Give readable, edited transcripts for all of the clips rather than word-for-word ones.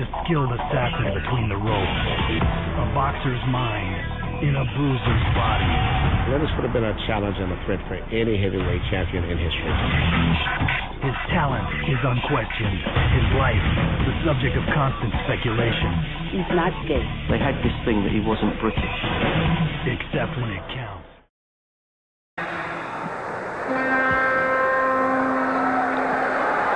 a skilled assassin between the ropes. A boxer's mind in a bruiser's body. This would have been a challenge and a threat for any heavyweight champion in history. His talent is unquestioned. His life, the subject of constant speculation. He's not gay. They had this thing that he wasn't British. Except when it counts.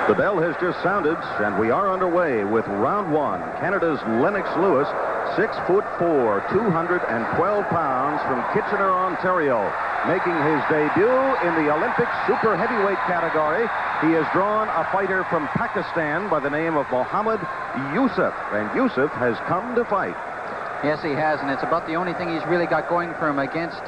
The bell has just sounded, and we are underway with round one. Canada's Lennox Lewis, 6'4", 212 pounds, from Kitchener, Ontario, making his debut in the Olympic super heavyweight category. He has drawn a fighter from Pakistan by the name of Mohammad Yousuf, and Yousuf has come to fight. Yes, he has, and it's about the only thing he's really got going for him against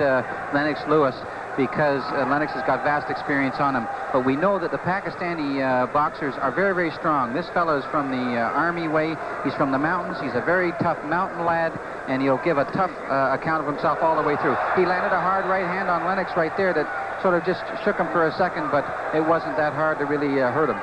Lennox Lewis, because Lennox has got vast experience on him. But we know that the Pakistani boxers are very, very strong. This fellow is from the Army way. He's from the mountains. He's a very tough mountain lad, and he'll give a tough account of himself all the way through. He landed a hard right hand on Lennox right there that sort of just shook him for a second, but it wasn't that hard to really hurt him.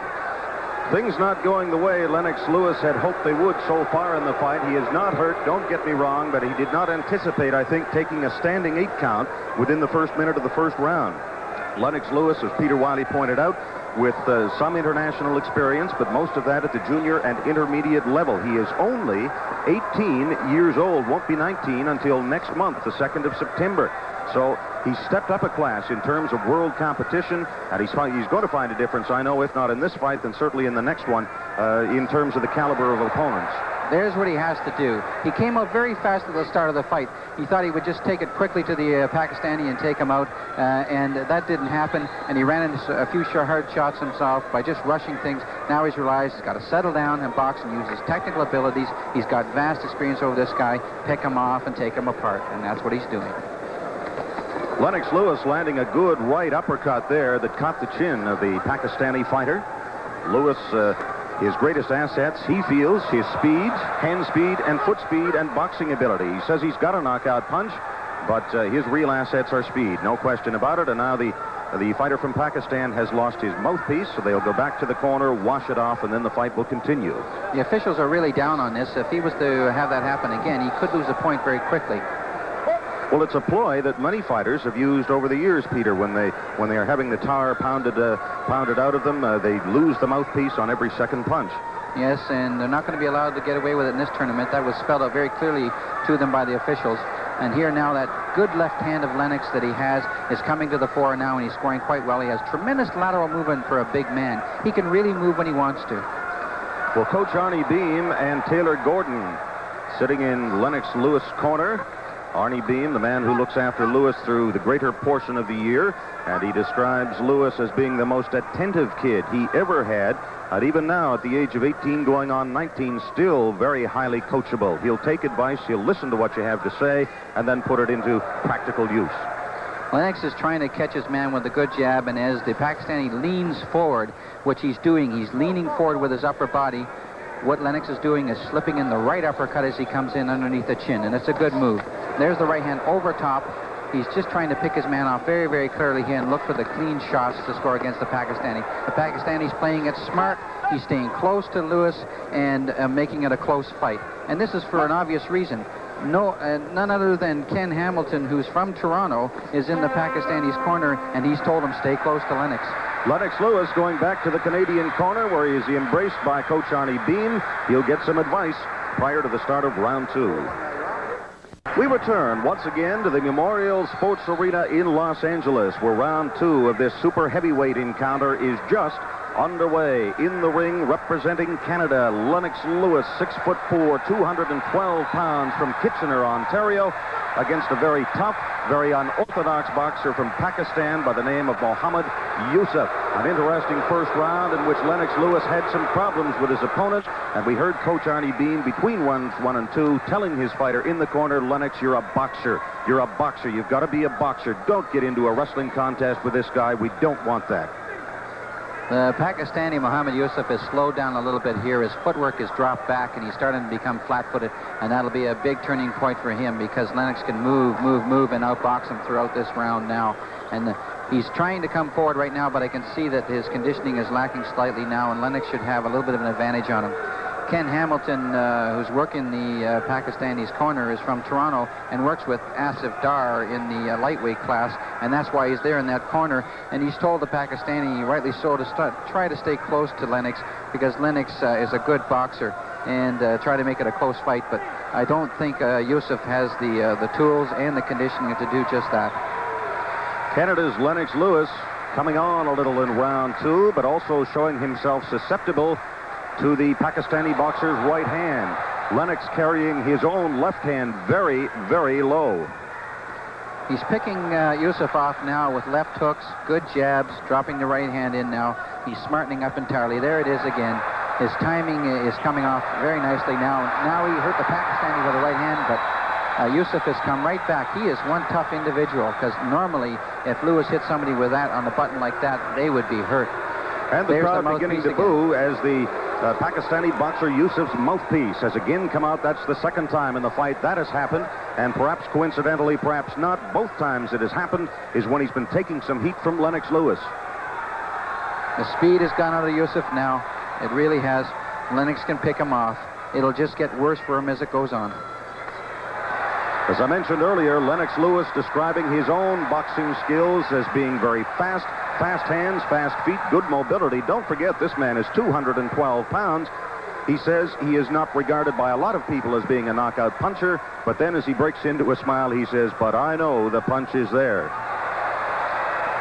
Things not going the way Lennox Lewis had hoped they would so far in the fight. He is not hurt, don't get me wrong, but he did not anticipate, I think, taking a standing 8 count within the first minute of the first round. Lennox Lewis, as Peter Wiley pointed out, with some international experience, but most of that at the junior and intermediate level. He is only 18 years old, won't be 19 until next month, the 2nd of September. So he's stepped up a class in terms of world competition, and he's going to find a difference, I know, if not in this fight, then certainly in the next one, in terms of the caliber of opponents. There's what he has to do. He came out very fast at the start of the fight. He thought he would just take it quickly to the Pakistani and take him out, and that didn't happen, and he ran into a few hard shots himself by just rushing things. Now he's realized he's got to settle down and box and use his technical abilities. He's got vast experience over this guy. Pick him off and take him apart, and that's what he's doing. Lennox Lewis landing a good right uppercut there that caught the chin of the Pakistani fighter. Lewis, his greatest assets, he feels, his speed, hand speed, and foot speed, and boxing ability. He says he's got a knockout punch, but his real assets are speed, no question about it. And now the fighter from Pakistan has lost his mouthpiece, so they'll go back to the corner, wash it off, and then the fight will continue. The officials are really down on this. If he was to have that happen again, he could lose a point very quickly. Well, it's a ploy that many fighters have used over the years, Peter. When they are having the tar pounded out of them, they lose the mouthpiece on every second punch. Yes, and they're not going to be allowed to get away with it in this tournament. That was spelled out very clearly to them by the officials. And here now, that good left hand of Lennox that he has is coming to the fore now, and he's scoring quite well. He has tremendous lateral movement for a big man. He can really move when he wants to. Well, Coach Arnie Beam and Taylor Gordon sitting in Lennox Lewis' corner. Arnie Beam, the man who looks after Lewis through the greater portion of the year, and he describes Lewis as being the most attentive kid he ever had, and even now at the age of 18 going on 19, still very highly coachable. He'll take advice, he'll listen to what you have to say, and then put it into practical use. Lennox is trying to catch his man with a good jab, and as the Pakistani leans forward, which he's doing, he's leaning forward with his upper body. What Lennox is doing is slipping in the right uppercut as he comes in underneath the chin, and it's a good move. There's the right hand over top. He's just trying to pick his man off very, very clearly here and look for the clean shots to score against the Pakistani. The Pakistani's playing it smart. He's staying close to Lewis and making it a close fight. And this is for an obvious reason. None other than Ken Hamilton, who's from Toronto, is in the Pakistani's corner, and he's told him stay close to Lennox. Lennox Lewis going back to the Canadian corner, where he is embraced by Coach Arnie Beam. He'll get some advice prior to the start of round 2. We return once again to the Memorial Sports Arena in Los Angeles, where round 2 of this super heavyweight encounter is just underway. In the ring, representing Canada, Lennox Lewis, 6'4", 212 pounds, from Kitchener, Ontario, against a very tough, very unorthodox boxer from Pakistan by the name of Mohammad Yousuf. An interesting first round in which Lennox Lewis had some problems with his opponent, and we heard Coach Arnie Beam between rounds 1 and 2 telling his fighter in the corner, Lennox, you're a boxer. You're a boxer. You've got to be a boxer. Don't get into a wrestling contest with this guy. We don't want that. The Pakistani Mohammad Yousuf has slowed down a little bit here. His footwork is dropped back, and he's starting to become flat-footed, and that'll be a big turning point for him because Lennox can move, and outbox him throughout this round now. And he's trying to come forward right now, but I can see that his conditioning is lacking slightly now, and Lennox should have a little bit of an advantage on him. Ken Hamilton, who's working the Pakistanis' corner, is from Toronto and works with Asif Dar in the lightweight class, and that's why he's there in that corner. And he's told the Pakistani, rightly so, to try to stay close to Lennox, because Lennox is a good boxer, and try to make it a close fight. But I don't think Yousuf has the tools and the conditioning to do just that. Canada's Lennox Lewis coming on a little in round 2, but also showing himself susceptible to the Pakistani boxer's right hand. Lennox carrying his own left hand very, very low. He's picking Yousuf off now with left hooks, good jabs, dropping the right hand in now. He's smartening up entirely. There it is again. His timing is coming off very nicely now. Now he hurt the Pakistani with the right hand, but Yousuf has come right back. He is one tough individual, because normally if Lewis hit somebody with that on the button like that, they would be hurt. And the crowd beginning to boo as the Pakistani boxer Yousuf's mouthpiece has again come out. That's the second time in the fight that has happened, and perhaps coincidentally, perhaps not, both times it has happened is when he's been taking some heat from Lennox Lewis. The speed has gone out of Yousuf now. It really has. Lennox can pick him off. It'll just get worse for him as it goes on. As I mentioned earlier, Lennox Lewis describing his own boxing skills as being very fast, fast hands, fast feet, good mobility. Don't forget, this man is 212 pounds. He says he is not regarded by a lot of people as being a knockout puncher, but then as he breaks into a smile, he says, but I know the punch is there.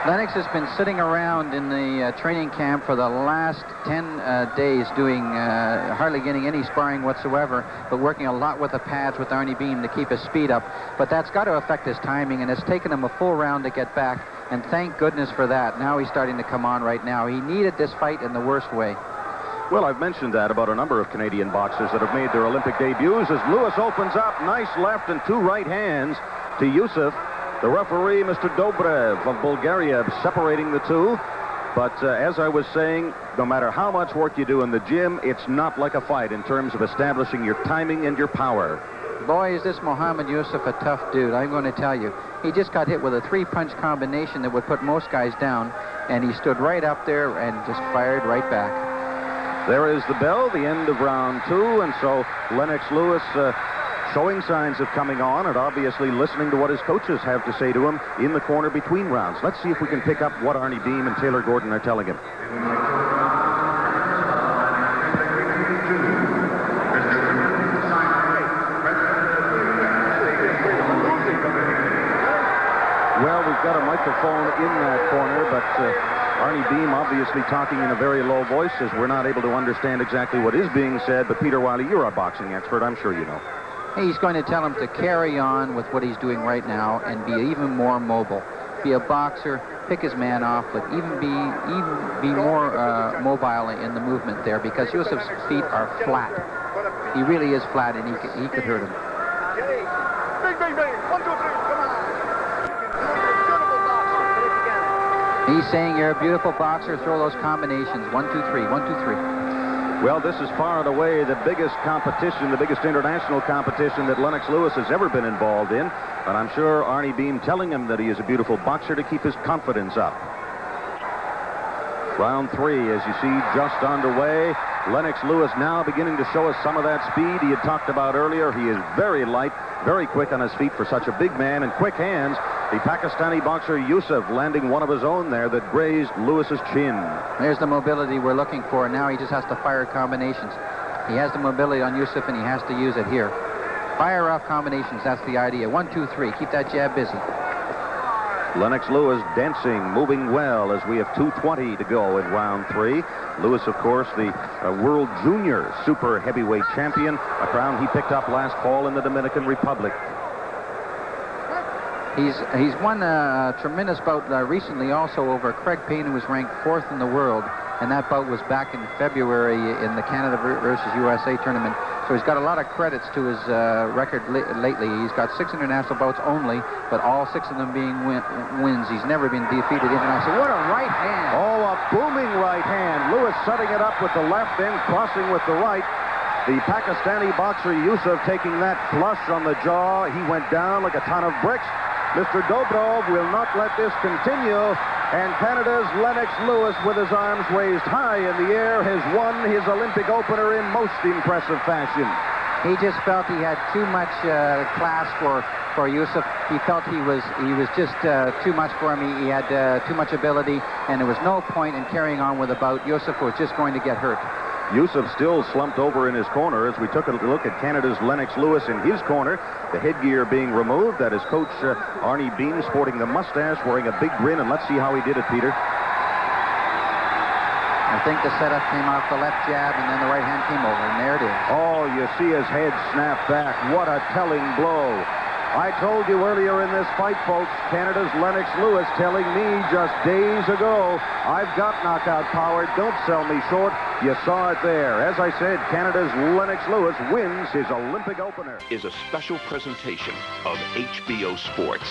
Lennox has been sitting around in the training camp for the last 10 days doing hardly getting any sparring whatsoever, but working a lot with the pads with Arnie Beam to keep his speed up. But that's got to affect his timing, and it's taken him a full round to get back, and thank goodness for that. Now he's starting to come on right now. He needed this fight in the worst way. Well, I've mentioned that about a number of Canadian boxers that have made their Olympic debuts as Lewis opens up, nice left and 2 right hands to Yousuf. The referee, Mr. Dobrev of Bulgaria, separating the two. But as I was saying, no matter how much work you do in the gym, it's not like a fight in terms of establishing your timing and your power. Boy, is this Mohammad Yousuf a tough dude, I'm going to tell you. He just got hit with a 3-punch combination that would put most guys down, and he stood right up there and just fired right back. There is the bell, the end of round 2, and so Lennox Lewis showing signs of coming on and obviously listening to what his coaches have to say to him in the corner between rounds. Let's see if we can pick up what Arnie Beam and Taylor Gordon are telling him. Well, we've got a microphone in that corner, but Arnie Beam obviously talking in a very low voice as we're not able to understand exactly what is being said. But Peter Wiley, you're a boxing expert, I'm sure you know. He's going to tell him to carry on with what he's doing right now and be even more mobile. Be a boxer, pick his man off, but even be more mobile in the movement there, because Yousuf's feet are flat. He really is flat, and he could hurt him. He's saying, you're a beautiful boxer, throw those combinations. 1, 2, 3, 1, 2, 3. Well, this is far and away the biggest competition, the biggest international competition that Lennox Lewis has ever been involved in. But I'm sure Arnie Beam telling him that he is a beautiful boxer to keep his confidence up. Round 3, as you see, just underway. Lennox Lewis now beginning to show us some of that speed he had talked about earlier. He is very light, very quick on his feet for such a big man, and quick hands. The Pakistani boxer Yousuf landing one of his own there that grazed Lewis's chin. There's the mobility we're looking for. Now he just has to fire combinations. He has the mobility on Yousuf, and he has to use it here. Fire off combinations, that's the idea. 1, 2, 3. Keep that jab busy. Lennox Lewis dancing, moving well as we have 2:20 to go in round 3. Lewis, of course, the World Junior Super Heavyweight Champion, a crown he picked up last fall in the Dominican Republic. He's won a tremendous bout recently also over Craig Payne, who was ranked 4th in the world, and that bout was back in February in the Canada versus USA tournament. So he's got a lot of credits to his record lately. He's got 6 international bouts only, but all 6 of them being wins. He's never been defeated internationally. What a right hand! Oh, a booming right hand. Lewis setting it up with the left, then crossing with the right. The Pakistani boxer Yousuf taking that flush on the jaw. He went down like a ton of bricks. Mr. Dobrov will not let this continue, And Canada's Lennox Lewis, with his arms raised high in the air, has won his Olympic opener in most impressive fashion. He just felt he had too much class for Yousuf. He felt he was just too much for him. He had too much ability, and there was no point in carrying on with the bout. Yousuf was just going to get hurt. Yousuf still slumped over in his corner as we took a look at Canada's Lennox Lewis in his corner. The headgear being removed. That is Coach Arnie Bean sporting the mustache, wearing a big grin, and let's see how he did it, Peter. I think the setup came off the left jab, and then the right hand came over, and there it is. Oh, you see his head snap back. What a telling blow. I told you earlier in this fight, folks, Canada's Lennox Lewis telling me just days ago, I've got knockout power, don't sell me short. You saw it there. As I said, Canada's Lennox Lewis wins his Olympic opener. Is a special presentation of HBO Sports.